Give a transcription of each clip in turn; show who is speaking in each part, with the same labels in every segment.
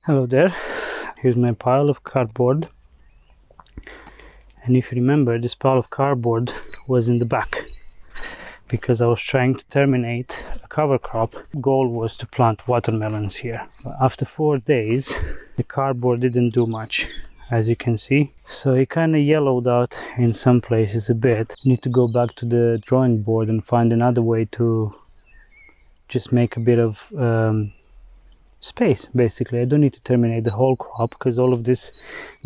Speaker 1: Hello there, here's my pile of cardboard, and if you remember, this pile of cardboard was in the back because I was trying to terminate a cover crop. Goal was to plant watermelons here. But after 4 days the cardboard didn't do much, as you can see, so it kind of yellowed out in some places a bit. Need to go back to the drawing board and find another way to just make a bit of space. Basically, I don't need to terminate the whole crop because all of these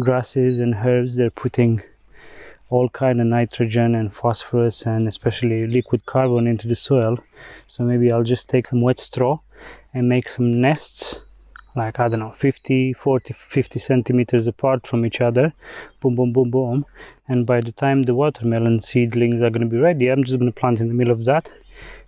Speaker 1: grasses and herbs, they're putting all kind of nitrogen and phosphorus and especially liquid carbon into the soil. So maybe I'll just take some wet straw and make some nests, like, I don't know, 50 centimeters apart from each other. Boom, boom, boom, boom. And by the time the watermelon seedlings are going to be ready, I'm just going to plant in the middle of that.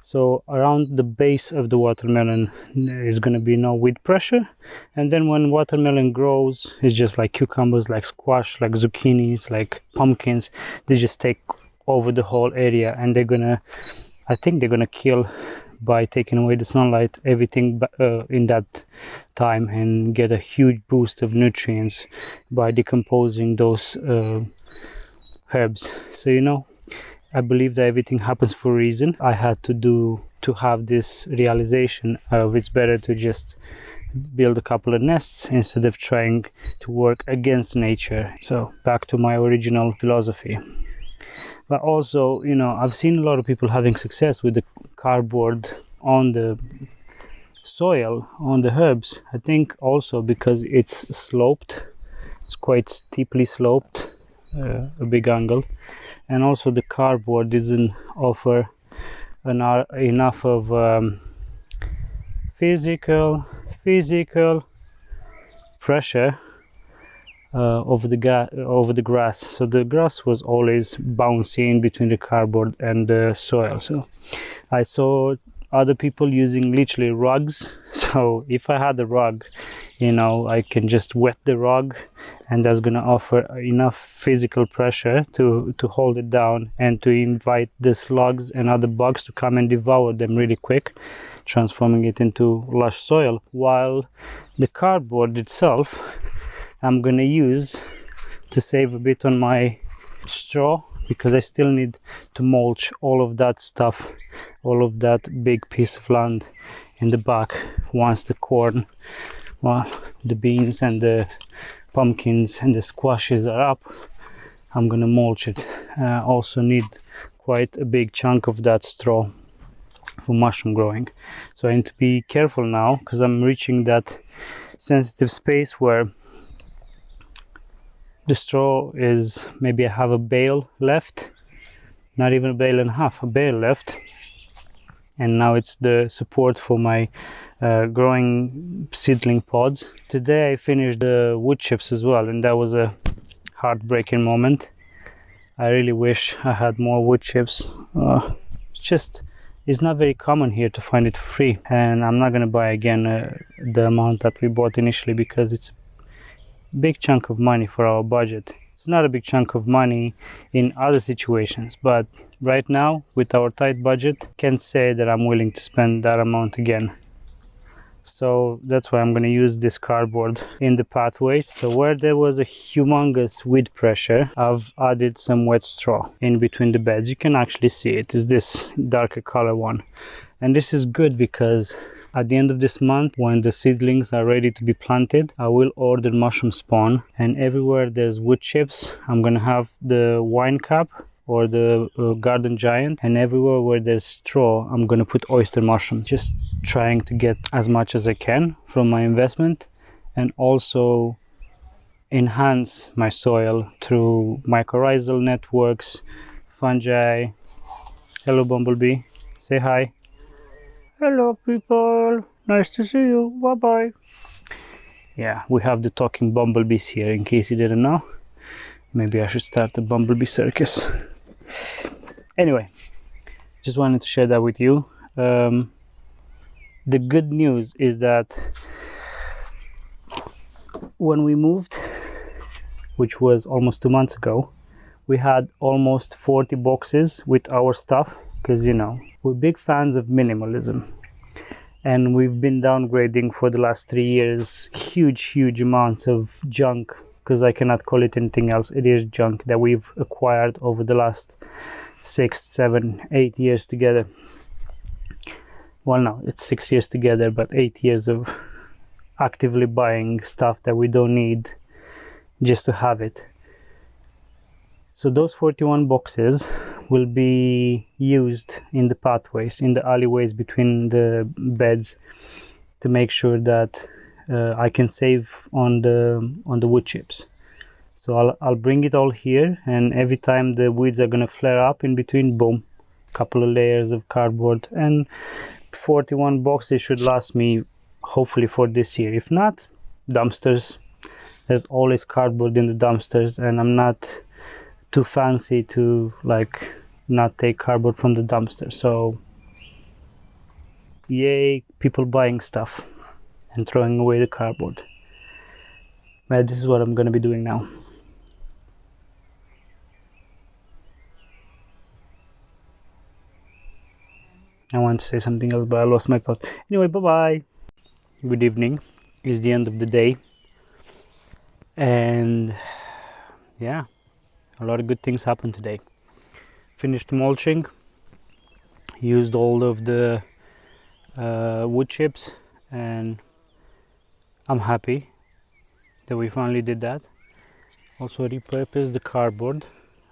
Speaker 1: So around the base of the watermelon is going to be no wind pressure, and then when watermelon grows, it's just like cucumbers, like squash, like zucchinis, like pumpkins. They just take over the whole area, and I think they're gonna kill, by taking away the sunlight, everything in that time, and get a huge boost of nutrients by decomposing those herbs. So I believe that everything happens for a reason. I had to have this realization of it's better to just build a couple of nests instead of trying to work against nature. So back to my original philosophy. But also, I've seen a lot of people having success with the cardboard on the soil, on the herbs. I think also because it's sloped, it's quite steeply sloped, a big angle. And also the cardboard doesn't offer enough of physical pressure over the grass. So the grass was always bouncing between the cardboard and the soil. So I saw other people using literally rugs. So if I had a rug, I can just wet the rug, and that's going to offer enough physical pressure to hold it down and to invite the slugs and other bugs to come and devour them really quick, transforming it into lush soil. While the cardboard itself, I'm going to use to save a bit on my straw, because I still need to mulch all of that stuff, all of that big piece of land in the back. Once the corn, the beans and the pumpkins and the squashes are up, I'm gonna mulch it. I also need quite a big chunk of that straw for mushroom growing. So I need to be careful now, because I'm reaching that sensitive space where the straw is, maybe I have a bale left, not even a bale and a half, a bale left. And now it's the support for my growing seedling pods. Today I finished the wood chips as well, and that was a heartbreaking moment. I really wish I had more wood chips. It's not very common here to find it for free, and I'm not going to buy again the amount that we bought initially, because it's a big chunk of money for our budget. It's not a big chunk of money in other situations, but right now, with our tight budget, can't say that I'm willing to spend that amount again. So that's why I'm going to use this cardboard in the pathways. So where there was a humongous wind pressure, I've added some wet straw in between the beds. You can actually see it is this darker color one. And this is good because at the end of this month, when the seedlings are ready to be planted, I will order mushroom spawn, and everywhere there's wood chips, I'm gonna have the wine cup or the garden giant, and everywhere where there's straw, I'm gonna put oyster mushroom. Just trying to get as much as I can from my investment, and also enhance my soil through mycorrhizal networks, fungi. Hello Bumblebee, say hi. Hello people, nice to see you, bye bye. Yeah, we have the talking bumblebees here, in case you didn't know. Maybe I should start a bumblebee circus. Anyway, just wanted to share that with you. The good news is that when we moved, which was almost 2 months ago, we had almost 40 boxes with our stuff, because we're big fans of minimalism. and we've been downgrading for the last 3 years huge amounts of junk, because I cannot call it anything else. It is junk that we've acquired over the last 6, 7, 8 years together. Well, no, it's 6 years together, but 8 years of actively buying stuff that we don't need just to have it. So those 41 boxes will be used in the pathways, in the alleyways between the beds, to make sure that I can save on the wood chips. So I'll bring it all here, and every time the weeds are gonna flare up in between, boom, couple of layers of cardboard, and 41 boxes should last me hopefully for this year. If not, dumpsters. There's always cardboard in the dumpsters, and I'm not too fancy to like not take cardboard from the dumpster. So yay, people buying stuff and throwing away the cardboard. But this is what I'm gonna be doing now. I want to say something else, but I lost my thought. Anyway, bye-bye. Good evening. It's the end of the day. And yeah, a lot of good things happened today. Finished mulching. Used all of the wood chips, and I'm happy that we finally did that. Also repurposed the cardboard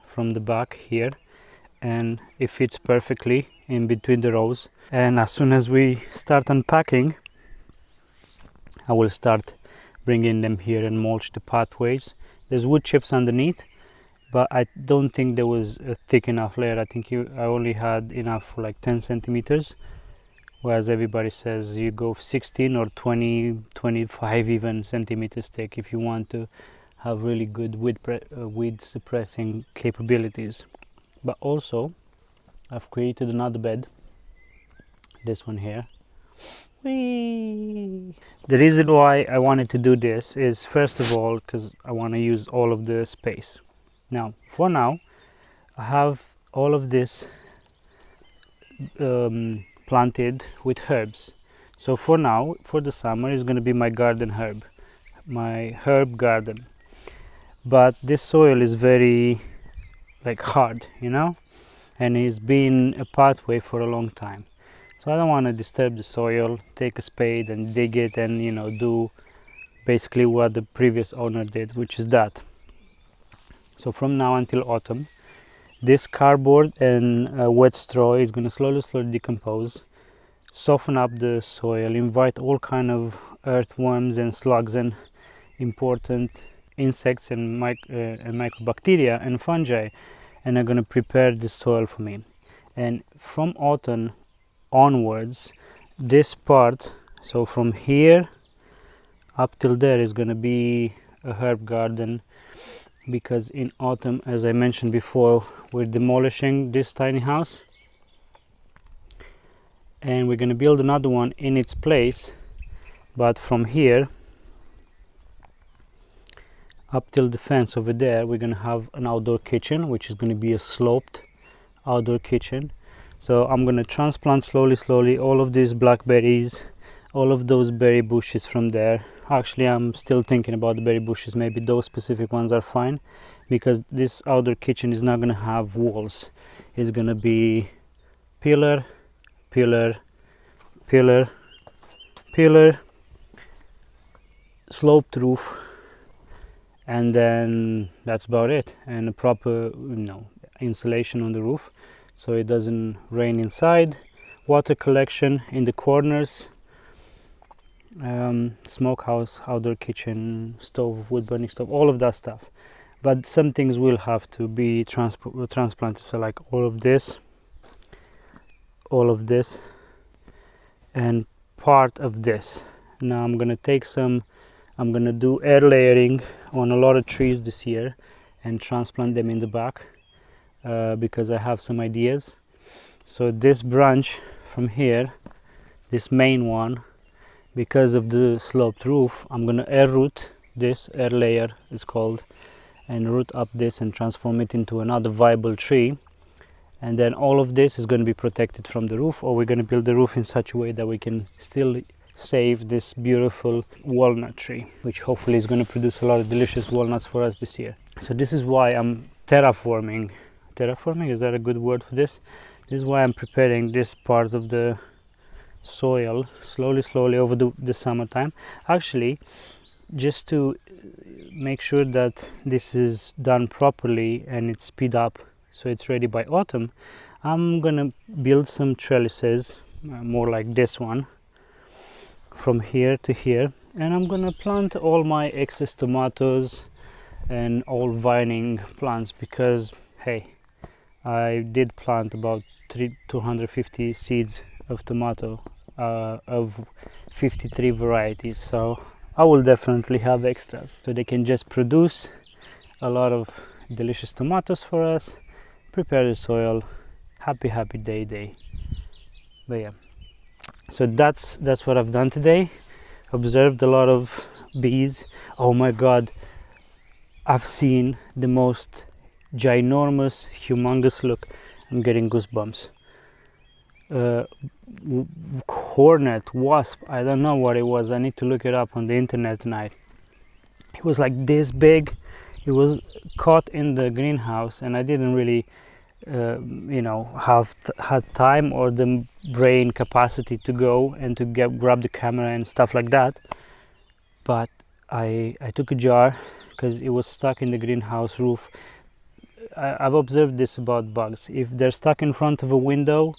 Speaker 1: from the back here, and it fits perfectly in between the rows. And as soon as we start unpacking, I will start bringing them here and mulch the pathways. There's wood chips underneath, but I don't think there was a thick enough layer. I think I only had enough for like 10 centimeters, whereas everybody says you go 16 or 20, 25 even centimeters thick if you want to have really good weed suppressing capabilities. But also I've created another bed, this one here. Whee! The reason why I wanted to do this is, first of all, because I want to use all of the space. Now, for now, I have all of this planted with herbs. So for now, for the summer, is going to be my garden herb, my herb garden. But this soil is very like hard, you know, and it's been a pathway for a long time. So I don't want to disturb the soil, take a spade and dig it, and you know, do basically what the previous owner did, which is that. So from now until autumn, this cardboard and wet straw is going to slowly decompose, soften up the soil, invite all kind of earthworms and slugs and important insects and microbacteria and fungi, and are going to prepare the soil for me. And from autumn onwards, this part, so from here up till there, is going to be a herb garden, because in autumn, as I mentioned before, we're demolishing this tiny house and we're going to build another one in its place. But from here up till the fence over there, we're going to have an outdoor kitchen, which is going to be a sloped outdoor kitchen. So I'm going to transplant slowly all of these blackberries, all of those berry bushes from there. Actually, I'm still thinking about the berry bushes. Maybe those specific ones are fine, because this outdoor kitchen is not going to have walls. It's going to be pillar, sloped roof, and then that's about it. And a proper, insulation on the roof, so it doesn't rain inside. Water collection in the corners. Smokehouse, outdoor kitchen, stove, wood burning stove, all of that stuff. But some things will have to be transplanted. So like all of this, and part of this. Now I'm gonna do air layering on a lot of trees this year and transplant them in the back, because I have some ideas. So this branch from here, this main one, because of the sloped roof, I'm gonna air root this, air layer is called, and root up this and transform it into another viable tree. And then all of this is going to be protected from the roof, or we're going to build the roof in such a way that we can still save this beautiful walnut tree, which hopefully is going to produce a lot of delicious walnuts for us this year. So this is why I'm terraforming. Terraforming, is that a good word for this? This is why I'm preparing this part of the soil slowly over the summertime, actually, just to make sure that this is done properly and it's speed up so it's ready by autumn. I'm gonna build some trellises, more like this one, from here to here, and I'm gonna plant all my excess tomatoes and all vining plants, because hey, I did plant about 250 seeds of tomato of 53 varieties, so I will definitely have extras, so they can just produce a lot of delicious tomatoes for us, prepare the soil. Happy day. But yeah, so that's what I've done today. Observed a lot of bees. Oh my god, I've seen the most ginormous, humongous, look, I'm getting goosebumps, hornet, wasp, I don't know what it was, I need to look it up on the internet tonight. It was like this big. It was caught in the greenhouse, and I didn't really had time or the brain capacity to go and to grab the camera and stuff like that. But I took a jar because it was stuck in the greenhouse roof. I've observed this about bugs. If they're stuck in front of a window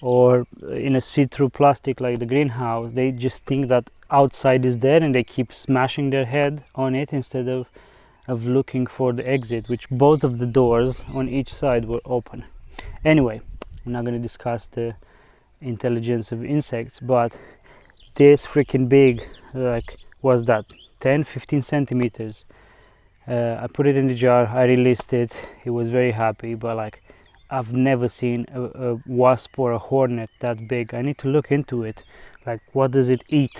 Speaker 1: or in a see-through plastic like the greenhouse, they just think that outside is there and they keep smashing their head on it instead of looking for the exit, which both of the doors on each side were open. Anyway, I'm not going to discuss the intelligence of insects, but this freaking big, like, was that 10-15 centimeters. I put it in the jar, I released it, it was very happy, but like, I've never seen a wasp or a hornet that big. I need to look into it. Like, what does it eat?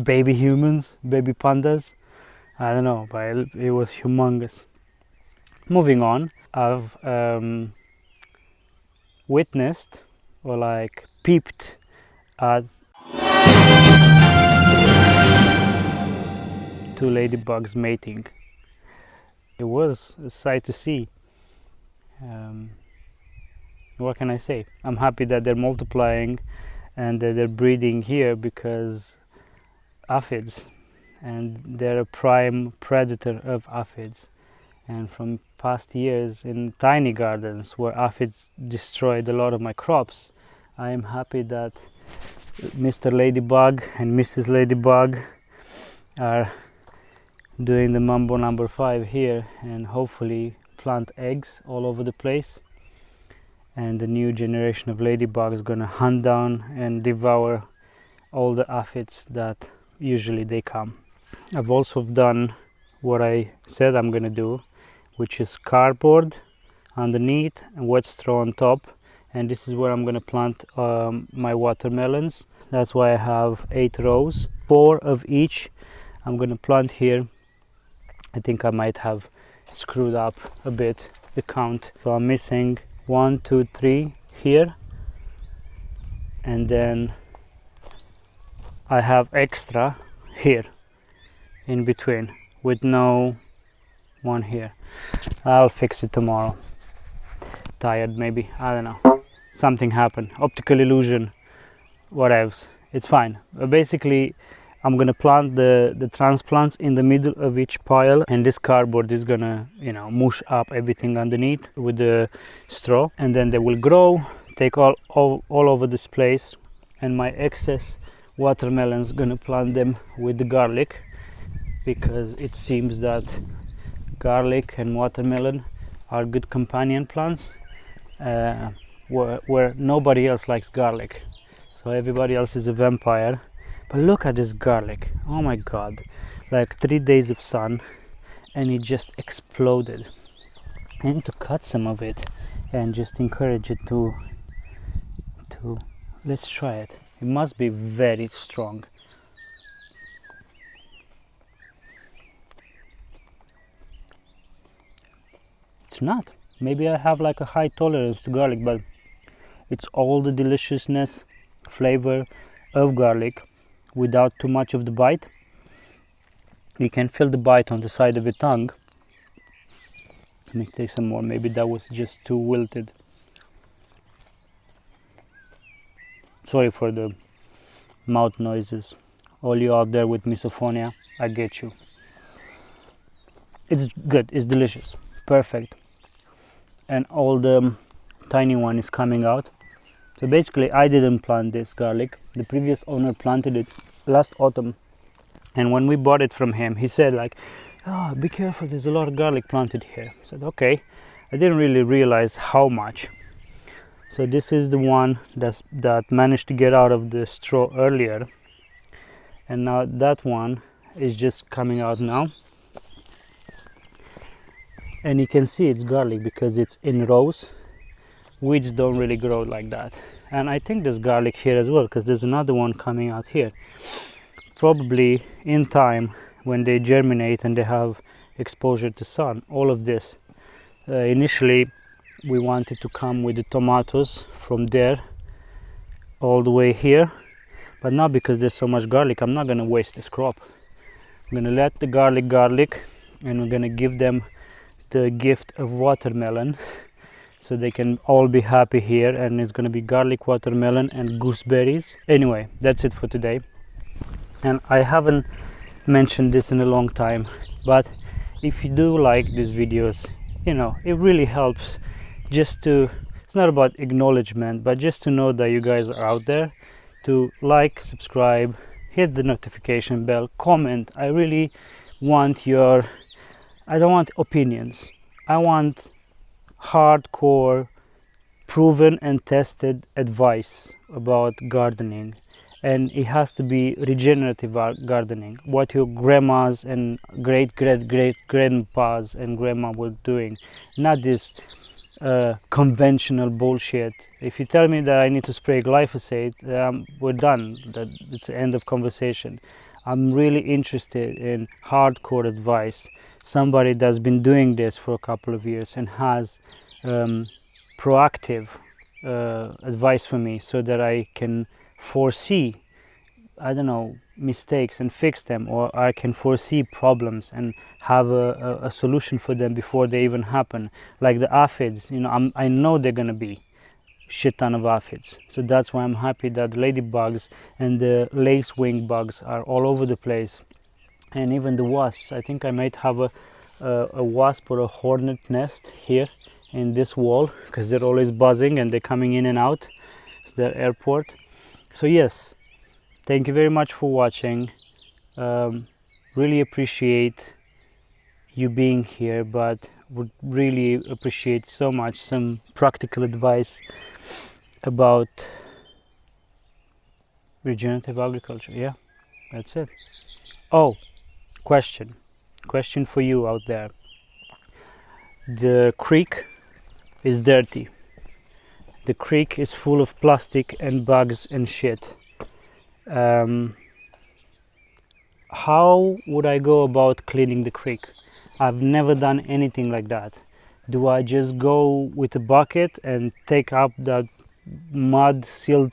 Speaker 1: Baby humans? Baby pandas? I don't know, but it was humongous. Moving on, I've witnessed, or like peeped at two ladybugs mating. It was a sight to see. What can I say? I'm happy that they're multiplying and that they're breeding here, because aphids, and they're a prime predator of aphids. And from past years in tiny gardens where aphids destroyed a lot of my crops, I am happy that Mr. Ladybug and Mrs. Ladybug are doing the mambo number 5 here, and hopefully plant eggs all over the place, and the new generation of ladybugs is gonna hunt down and devour all the aphids that usually they come. I've also done what I said I'm gonna do, which is cardboard underneath and wet straw on top, and this is where I'm gonna plant my watermelons. That's why I have 8 rows, 4 of each I'm gonna plant here. I think I might have screwed up a bit the count, so I'm missing 1, 2, 3 here, and then I have extra here in between with no one here. I'll fix it tomorrow. Tired maybe, I don't know, something happened, optical illusion, what else, it's fine. Basically I'm gonna plant the transplants in the middle of each pile, and this cardboard is gonna, mush up everything underneath with the straw, and then they will grow, take all over this place. And my excess watermelons, gonna plant them with the garlic, because it seems that garlic and watermelon are good companion plants, where nobody else likes garlic, so everybody else is a vampire. But look at this garlic, oh my god, like 3 days of sun and it just exploded. I need to cut some of it and just encourage it to let's try it. It must be very strong. It's not. Maybe I have like a high tolerance to garlic, but it's all the deliciousness, flavor of garlic without too much of the bite. You can feel the bite on the side of your tongue. Let me take some more, maybe that was just too wilted. Sorry for the mouth noises. All you out there with misophonia, I get you. It's good, it's delicious, perfect. And all the tiny one is coming out. So basically I didn't plant this garlic. The previous owner planted it last autumn. And when we bought it from him, he said like, oh, be careful, there's a lot of garlic planted here. I said, okay. I didn't really realize how much. So this is the one that managed to get out of the straw earlier. And now that one is just coming out now. And you can see it's garlic because it's in rows. Weeds don't really grow like that. And I think there's garlic here as well, because there's another one coming out here. Probably in time, when they germinate and they have exposure to sun, all of this. Initially we wanted to come with the tomatoes from there all the way here, but now because there's so much garlic, I'm not going to waste this crop. I'm going to let the garlic, and we're going to give them the gift of watermelon, so they can all be happy here. And it's going to be garlic, watermelon and gooseberries. Anyway, that's it for today. And I haven't mentioned this in a long time, but if you do like these videos, you know, it really helps just to, it's not about acknowledgement, but just to know that you guys are out there, to like, subscribe, hit the notification bell, comment. I really want your, I don't want opinions, I want hardcore, proven and tested advice about gardening. And it has to be regenerative gardening, what your grandmas and great grandpas and grandma were doing, not this conventional bullshit. If you tell me that I need to spray glyphosate, we're done. It's the end of conversation. I'm really interested in hardcore advice, somebody that's been doing this for a couple of years and has proactive advice for me, so that I can foresee, I don't know, mistakes and fix them, or I can foresee problems and have a solution for them before they even happen. Like the aphids, you know, I know they're gonna be shit ton of aphids, so that's why I'm happy that the ladybugs and the lacewing bugs are all over the place, and even the wasps. I think I might have a wasp or a hornet nest here in this wall, because they're always buzzing and they're coming in and out. It's their airport. So yes, thank you very much for watching. Really appreciate you being here, but would really appreciate so much some practical advice about regenerative agriculture. Yeah, that's it. Oh, question for you out there. The creek is dirty. The creek is full of plastic and bugs and shit. How would I go about cleaning the creek? I've never done anything like that. Do I just go with a bucket and take up that mud, silt,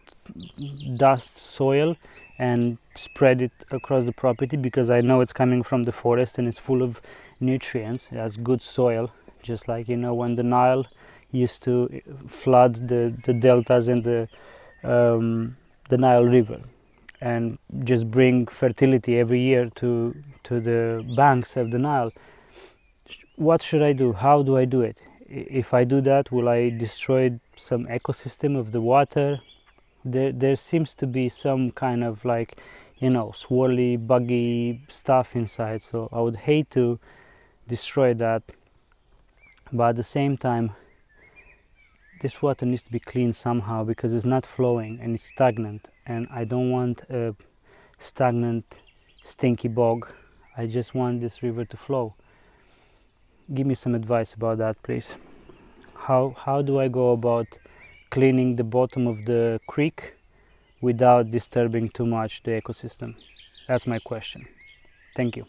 Speaker 1: dust, soil and spread it across the property, because I know it's coming from the forest and it's full of nutrients? It has good soil, just like, you know, when the Nile used to flood the deltas in the Nile River and just bring fertility every year to the banks of the Nile. What should I do? How do I do it? If I do that, will I destroy some ecosystem of the water? There seems to be some kind of, like, you know, swirly, buggy stuff inside, so I would hate to destroy that. But at the same time, this water needs to be cleaned somehow, because it's not flowing and it's stagnant, and I don't want a stagnant, stinky bog. I just want this river to flow. Give me some advice about that, please. How do I go about cleaning the bottom of the creek without disturbing too much the ecosystem? That's my question. Thank you.